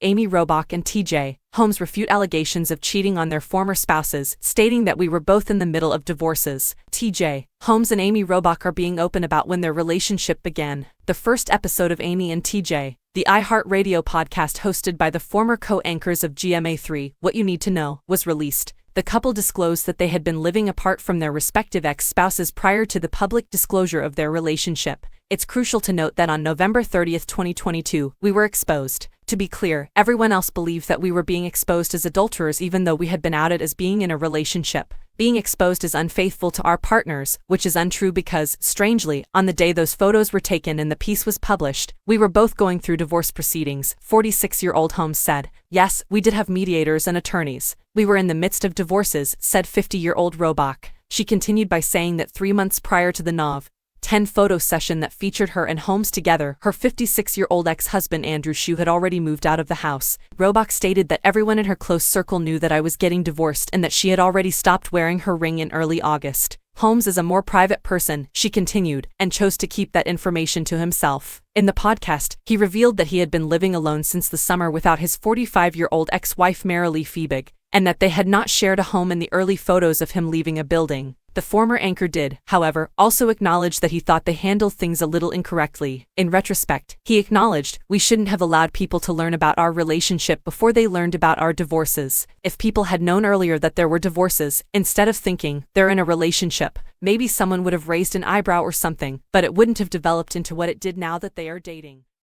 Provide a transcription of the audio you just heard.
Amy Robach and TJ Holmes refute allegations of cheating on their former spouses, stating that we were both in the middle of divorces. TJ Holmes and Amy Robach are being open about when their relationship began. The first episode of Amy and TJ, the iHeartRadio podcast hosted by the former co-anchors of GMA3, What You Need to Know, was released. The couple disclosed that they had been living apart from their respective ex-spouses prior to the public disclosure of their relationship. It's crucial to note that on November 30, 2022, we were exposed. To be clear, everyone else believed that we were being exposed as adulterers even though we had been outed as being in a relationship. Being exposed as unfaithful to our partners, which is untrue because, strangely, on the day those photos were taken and the piece was published, we were both going through divorce proceedings, 46-year-old Holmes said. Yes, we did have mediators and attorneys. We were in the midst of divorces, said 50-year-old Robach. She continued by saying that 3 months prior to the Nov. 10 photo session that featured her and Holmes together, her 56-year-old ex-husband Andrew Shue had already moved out of the house. Robach stated that everyone in her close circle knew that I was getting divorced and that she had already stopped wearing her ring in early August. Holmes is a more private person, she continued, and chose to keep that information to himself. In the podcast, he revealed that he had been living alone since the summer without his 45-year-old ex-wife Marilee Fiebig, and that they had not shared a home in the early photos of him leaving a building. The former anchor did, however, also acknowledge that he thought they handled things a little incorrectly. In retrospect, he acknowledged, we shouldn't have allowed people to learn about our relationship before they learned about our divorces. If people had known earlier that there were divorces, instead of thinking, they're in a relationship, maybe someone would have raised an eyebrow or something, but it wouldn't have developed into what it did now that they are dating.